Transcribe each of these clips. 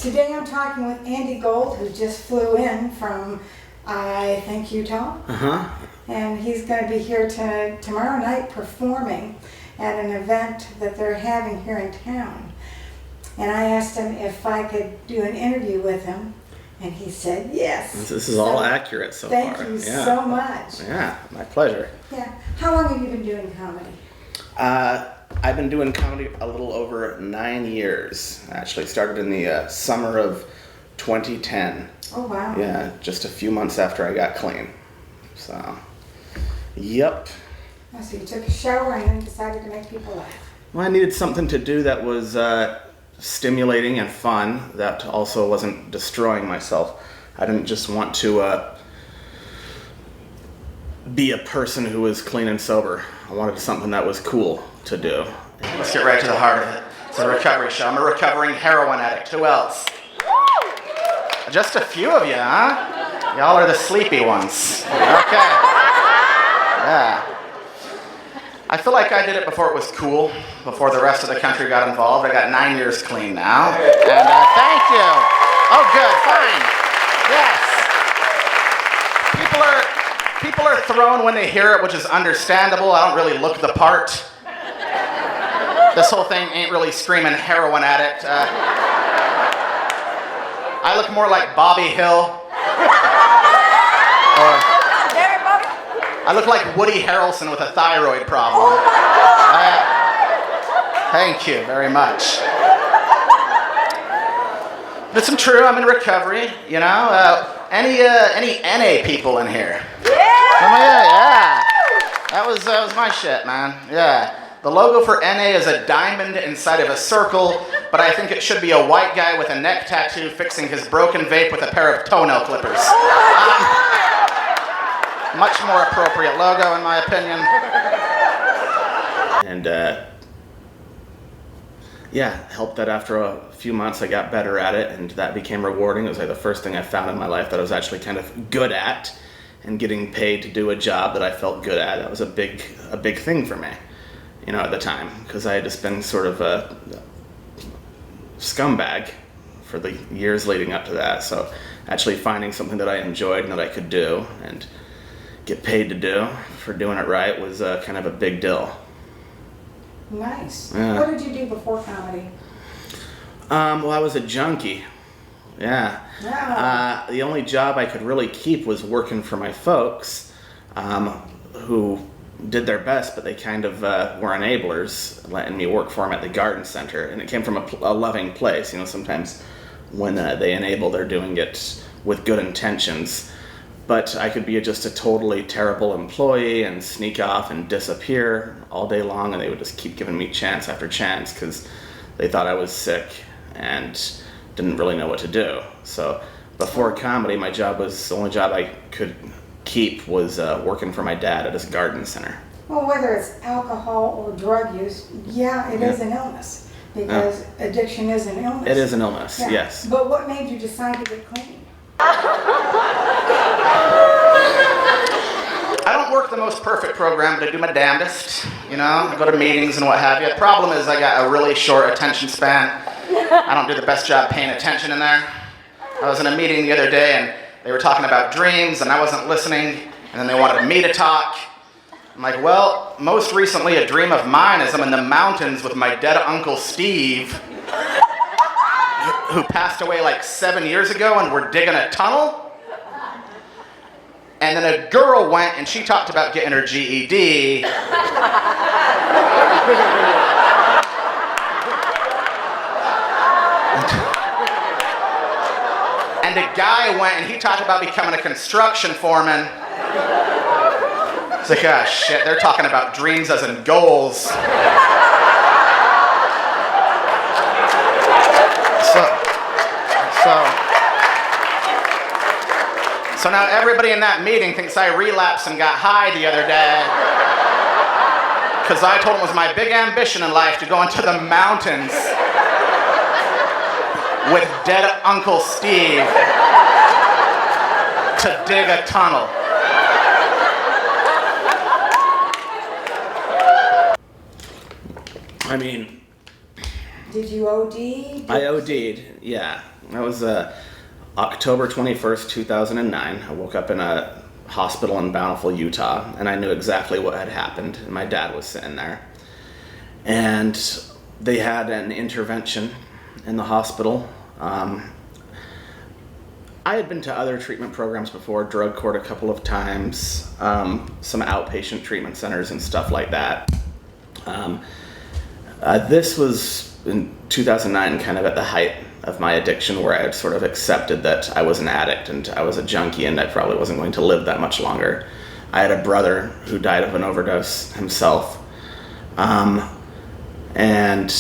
Today I'm talking with Andy Gold, who just flew in from, I think, Utah. And he's going to be here tomorrow night performing at an event that they're having here in town. And I asked him if I could do an interview with him, and he said yes. This is all accurate so far. far. Thank you so much. Yeah, my pleasure. Yeah. How long have you been doing comedy? I've been doing comedy a little over 9 years. Actually started in the summer of 2010. Oh, wow. Yeah, just a few months after I got clean. So, yep. Oh, so you took a shower and then decided to make people laugh. Well, I needed something to do that was stimulating and fun, that also wasn't destroying myself. I didn't just want to be a person who was clean and sober. I wanted something that was cool to do. Let's get right to the heart of it. It's a recovery show. I'm a recovering heroin addict. Who else? Just a few of you, huh? Y'all are the sleepy ones. Okay. Yeah. I feel like I did it before it was cool, before the rest of the country got involved. I got 9 years clean now. And thank you. Oh, good, fine. Yes. People are thrown when they hear it, which is understandable. I don't really look the part. This whole thing ain't really screaming heroin addict. I look more like Bobby Hill. I look like Woody Harrelson with a thyroid problem. Oh my God! Thank you very much. But it's true, I'm in recovery, you know. Any NA people in here? Yeah. That was my shit, man. Yeah. The logo for NA is a diamond inside of a circle, but I think it should be a white guy with a neck tattoo fixing his broken vape with a pair of toenail clippers. Much more appropriate logo, in my opinion. And helped that after a few months I got better at it, and that became rewarding. It was like the first thing I found in my life that I was actually kind of good at, and getting paid to do a job that I felt good at. That was a big thing for me, you know, at the time, because I had just been sort of a scumbag for the years leading up to that. So actually finding something that I enjoyed and that I could do and get paid to do for doing it right was kind of a big deal. Nice. Yeah. What did you do before comedy? Well, I was a junkie. Yeah. Wow. The only job I could really keep was working for my folks, who did their best, but they kind of were enablers, letting me work for them at the garden center. And it came from a loving place. You know, sometimes when they enable, they're doing it with good intentions. But I could be just a totally terrible employee and sneak off and disappear all day long, and they would just keep giving me chance after chance because they thought I was sick and didn't really know what to do. So before comedy, my job was, the only job I could keep was working for my dad at his garden center. Well, whether it's alcohol or drug use, it is an illness, because addiction is an illness. It is an illness, yes. But what made you decide to get clean? I don't work the most perfect program, but I do my damnedest. You know, I go to meetings and what have you. The problem is I got a really short attention span. I don't do the best job paying attention in there. I was in a meeting the other day and they were talking about dreams and I wasn't listening, and then they wanted me to talk. I'm like, well, most recently a dream of mine is I'm in the mountains with my dead Uncle Steve, who passed away like 7 years ago, and we're digging a tunnel. And then a girl went and she talked about getting her GED. And a guy went and he talked about becoming a construction foreman. It's like, ah, shit, they're talking about dreams as in goals. So now everybody in that meeting thinks I relapsed and got high the other day. Because I told them it was my big ambition in life to go into the mountains with dead Uncle Steve to dig a tunnel. I mean, Did you OD? I OD'd, yeah. That was October 21st, 2009. I woke up in a hospital in Bountiful, Utah, and I knew exactly what had happened. And my dad was sitting there. And they had an intervention in the hospital. I had been to other treatment programs before, drug court a couple of times, some outpatient treatment centers and stuff like that. This was in 2009, kind of at the height of my addiction, where I had sort of accepted that I was an addict and I was a junkie and I probably wasn't going to live that much longer. I had a brother who died of an overdose himself. And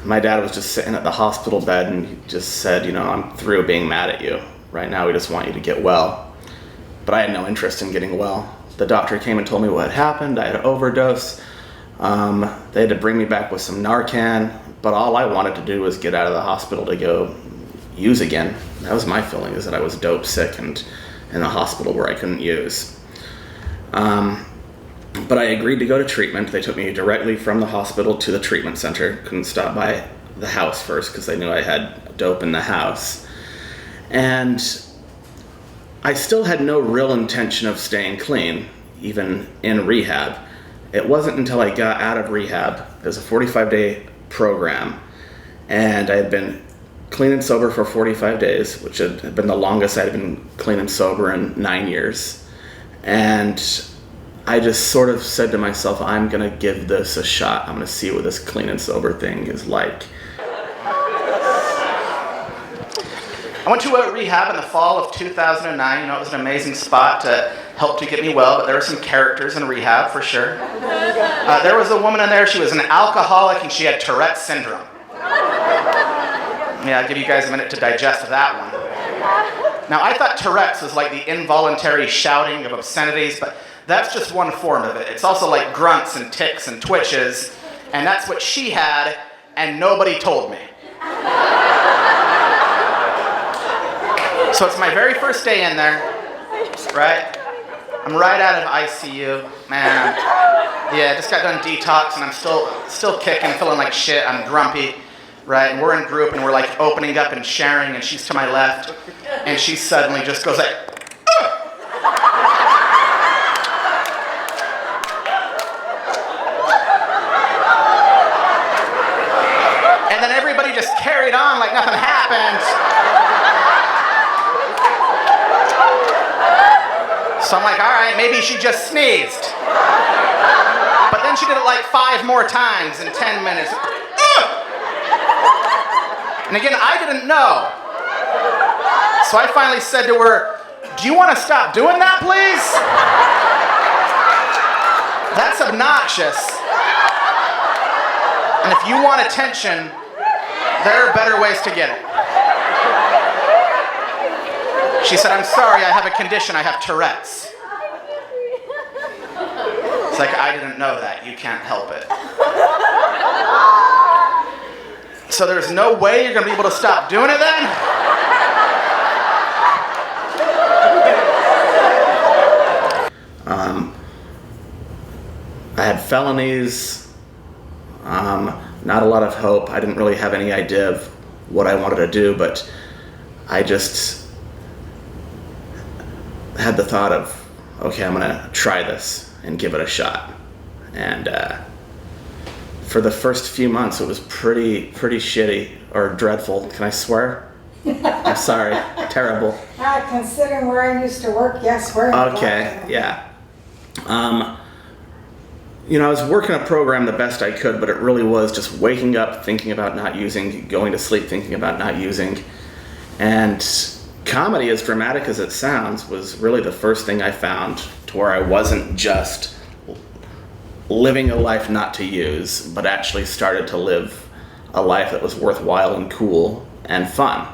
my dad was just sitting at the hospital bed and he just said, I'm through being mad at you. Right now we just want you to get well. But I had no interest in getting well. The doctor came and told me what had happened. I had an overdose. They had to bring me back with some Narcan, but all I wanted to do was get out of the hospital to go use again. That was my feeling, is that I was dope sick and in a hospital where I couldn't use. But I agreed to go to treatment. They took me directly from the hospital to the treatment center. Couldn't stop by the house first because they knew I had dope in the house. And I still had no real intention of staying clean, even in rehab. It wasn't until I got out of rehab. It was a 45-day program, and I had been clean and sober for 45 days, which had been the longest I had been clean and sober in 9 years. And I just sort of said to myself, I'm going to give this a shot. I'm going to see what this clean and sober thing is like. I went to a rehab in the fall of 2009. It was an amazing spot to help to get me well, but there were some characters in rehab for sure. There was a woman in there. She was an alcoholic and she had Tourette's syndrome. Yeah, I'll give you guys a minute to digest that one. Now, I thought Tourette's was like the involuntary shouting of obscenities, but that's just one form of it. It's also like grunts and tics and twitches, and that's what she had, and nobody told me. So it's my very first day in there, right? I'm right out of ICU, man. Yeah, just got done detox, and I'm still kicking, feeling like shit. I'm grumpy, right? And we're in group, and we're like opening up and sharing, and she's to my left, and she suddenly just goes like, ugh! And then everybody just carried on like nothing happened. So I'm like, all right, maybe she just sneezed. But then she did it like 5 more times in 10 minutes. Ugh! And again, I didn't know. So I finally said to her, do you want to stop doing that, please? That's obnoxious. And if you want attention, there are better ways to get it. She said, I'm sorry, I have a condition, I have Tourette's. It's like, I didn't know that, you can't help it. So there's no way you're going to be able to stop doing it then? I had felonies, not a lot of hope. I didn't really have any idea of what I wanted to do, but I just had the thought of, okay, I'm gonna try this and give it a shot. And for the first few months, it was pretty shitty or dreadful. Can I swear? I'm sorry, terrible. Considering where I used to work, yes, we're okay, yeah. I was working a program the best I could, but it really was just waking up thinking about not using, going to sleep thinking about not using. And comedy, as dramatic as it sounds, was really the first thing I found to where I wasn't just living a life not to use, but actually started to live a life that was worthwhile and cool and fun.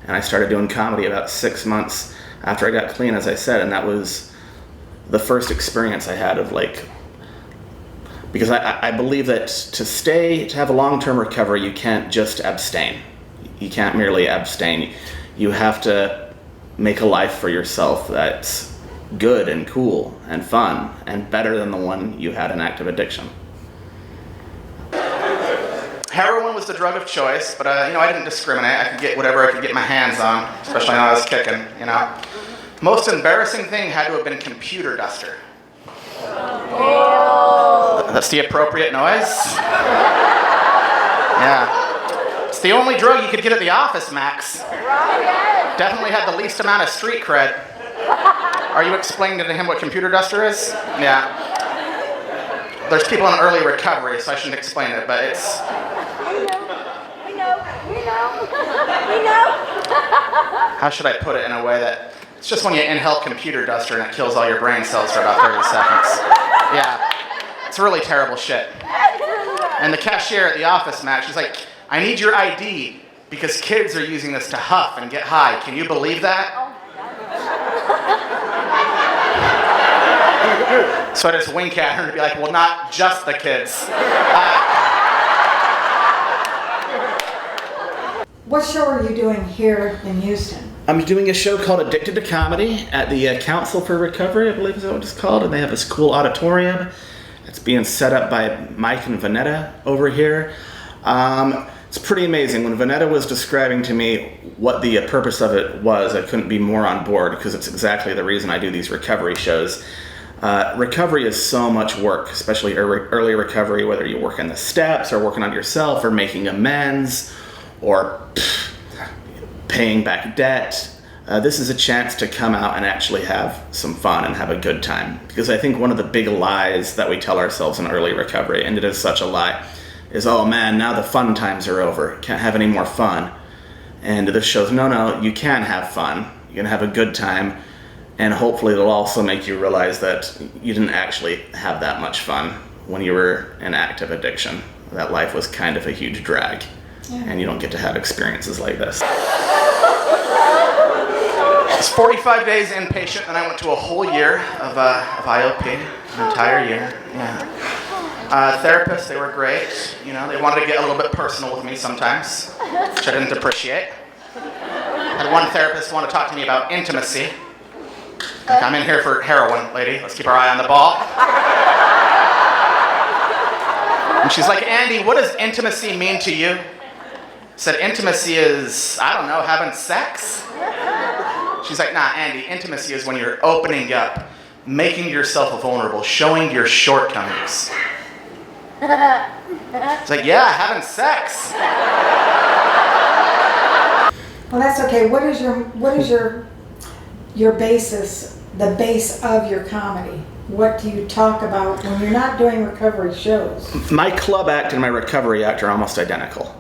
And I started doing comedy about 6 months after I got clean, as I said, and that was the first experience I had of because I believe that to have a long-term recovery, you can't just abstain. You can't merely abstain. You have to make a life for yourself that's good and cool and fun and better than the one you had in active addiction. heroin was the drug of choice, but I didn't discriminate. I could get whatever I could get my hands on, especially when I was kicking, Most embarrassing thing had to have been computer duster. That's the appropriate noise. Yeah. It's the only drug you could get at the office, Max. Definitely had the least amount of street cred. Are you explaining to him what computer duster is? Yeah. There's people in early recovery, so I shouldn't explain it, but it's... We know. How should I put it in a way that... It's just when you inhale computer duster and it kills all your brain cells for about 30 seconds. Yeah. It's really terrible shit. And the cashier at the office, Max, she's like, I need your ID because kids are using this to huff and get high. Can you believe that? So I just wink at her and be like, well, not just the kids. What show are you doing here in Houston? I'm doing a show called Addicted to Comedy at the Council for Recovery, I believe is what it's called. And they have this cool auditorium. It's being set up by Mike and Vanetta over here. It's pretty amazing. When Vanetta was describing to me what the purpose of it was, I couldn't be more on board because it's exactly the reason I do these recovery shows. Recovery is so much work, especially early recovery, whether you're working the steps or working on yourself or making amends or paying back debt. This is a chance to come out and actually have some fun and have a good time. Because I think one of the big lies that we tell ourselves in early recovery, and it is such a lie, is, oh man, now the fun times are over. Can't have any more fun. And this shows, no, you can have fun. You can have a good time. And hopefully it'll also make you realize that you didn't actually have that much fun when you were in active addiction. That life was kind of a huge drag. Yeah. And you don't get to have experiences like this. It's 45 days inpatient, and I went to a whole year of IOP, an entire year. Yeah. Therapists, they were great. They wanted to get a little bit personal with me sometimes, which I didn't appreciate. I had one therapist want to talk to me about intimacy. Like, I'm in here for heroin, lady. Let's keep our eye on the ball. And she's like, Andy, what does intimacy mean to you? I said, intimacy is, I don't know, having sex? She's like, nah, Andy, intimacy is when you're opening up, making yourself vulnerable, showing your shortcomings. It's like, yeah, having sex. Well, that's okay. What is your basis, the base of your comedy? What do you talk about when you're not doing recovery shows? My club act and my recovery act are almost identical.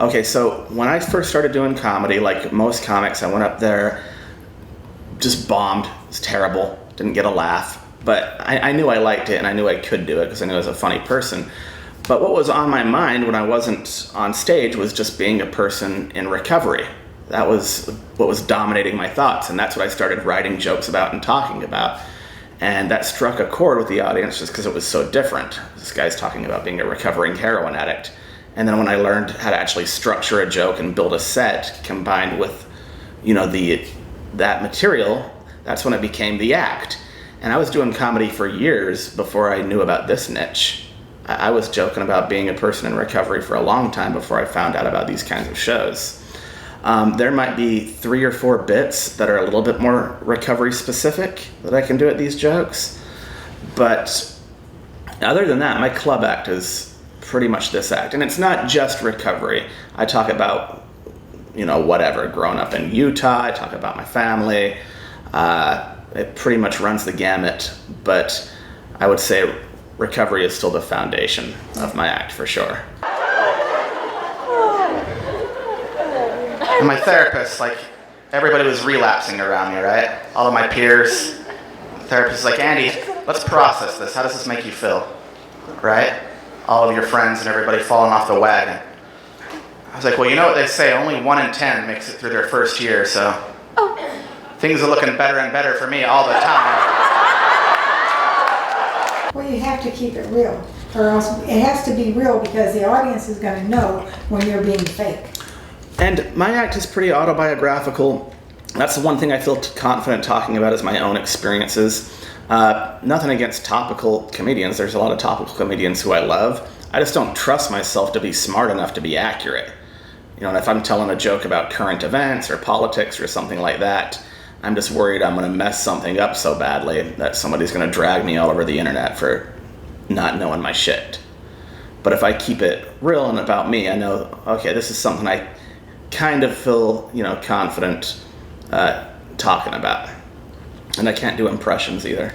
Okay, so when I first started doing comedy, like most comics, I went up there, just bombed. It was terrible. Didn't get a laugh. But I knew I liked it and I knew I could do it because I knew I was a funny person. But what was on my mind when I wasn't on stage was just being a person in recovery. That was what was dominating my thoughts, and that's what I started writing jokes about and talking about. And that struck a chord with the audience just because it was so different. This guy's talking about being a recovering heroin addict. And then when I learned how to actually structure a joke and build a set combined with, that material, that's when it became the act. And I was doing comedy for years before I knew about this niche. I was joking about being a person in recovery for a long time before I found out about these kinds of shows. There might be 3 or 4 bits that are a little bit more recovery specific that I can do at these jokes. But other than that, my club act is pretty much this act. And it's not just recovery. I talk about, whatever, growing up in Utah. I talk about my family. It pretty much runs the gamut. But I would say recovery is still the foundation of my act for sure. And my therapist, everybody was relapsing around me, right? All of my peers. The therapist is like, Andy, let's process this. How does this make you feel? Right? All of your friends and everybody falling off the wagon. I was like, well, you know what they say, only 1 in 10 makes it through their first year, so things are looking better and better for me all the time. Well, you have to keep it real, or else it has to be real because the audience is going to know when you're being fake. And my act is pretty autobiographical. That's the one thing I feel confident talking about is my own experiences. Nothing against topical comedians. There's a lot of topical comedians who I love. I just don't trust myself to be smart enough to be accurate. You know, and if I'm telling a joke about current events or politics or something like that, I'm just worried I'm going to mess something up so badly that somebody's going to drag me all over the internet for not knowing my shit. But if I keep it real and about me, I know, okay, this is something I kind of feel, confident talking about. And I can't do impressions either.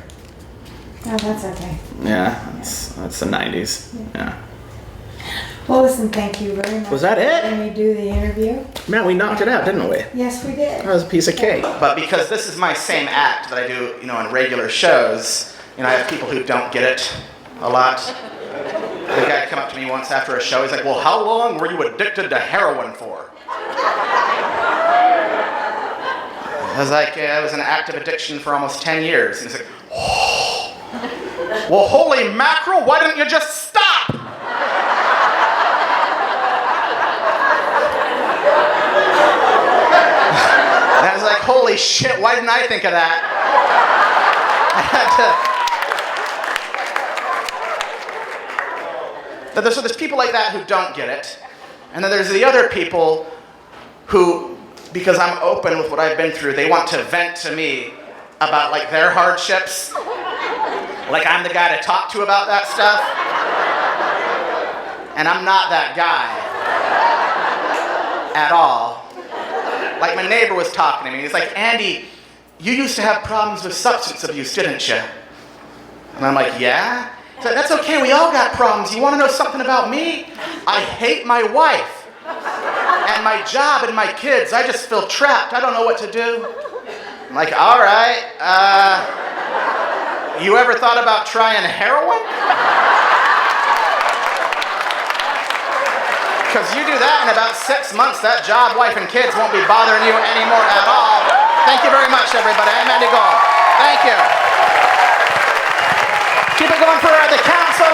Oh, that's okay. Yeah, that's the 90s. Yeah. Well, listen, thank you very much. Was that it? When we do the interview. Man, we knocked it out, didn't we? Yes, we did. That was a piece of cake. But because this is my same act that I do, in regular shows, I have people who don't get it a lot. The guy came up to me once after a show, he's like, well, how long were you addicted to heroin for? I was like, it was an active addiction for almost 10 years. And he's like, oh. Well, holy mackerel, why didn't you just stop? And I was like, holy shit, why didn't I think of that? So there's people like that who don't get it. And then there's the other people who, because I'm open with what I've been through, they want to vent to me about their hardships. Like I'm the guy to talk to about that stuff. And I'm not that guy at all. Like my neighbor was talking to me. He's like, Andy, you used to have problems with substance abuse, didn't you? And I'm like, yeah? He's like, that's okay, we all got problems. You want to know something about me? I hate my wife and my job and my kids. I just feel trapped. I don't know what to do. I'm like, all right. You ever thought about trying heroin? Because you do that in about 6 months, that job, wife, and kids won't be bothering you anymore at all. Thank you very much, everybody. I'm Andy Gold. Thank you. Keep it going for the council.